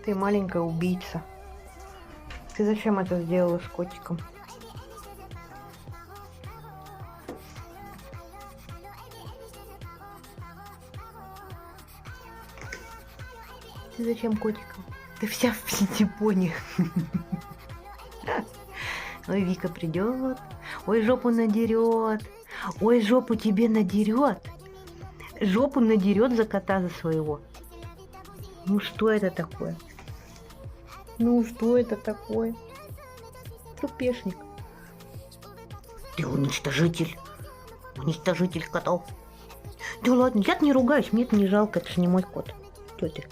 Ты маленькая убийца. Ты зачем это сделала с котиком? Ты зачем котиком? Ты вся в синтепоне. Ой, Вика придет. Ой, жопу надерет. Ой, жопу тебе надерет. Жопу надерет за кота за своего. Ну что это такое? Ну что это такое? Трупешник. Ты уничтожитель. Уничтожитель котов. Да ладно, я не ругаюсь, мне это не жалко, это же не мой кот. Кто ты?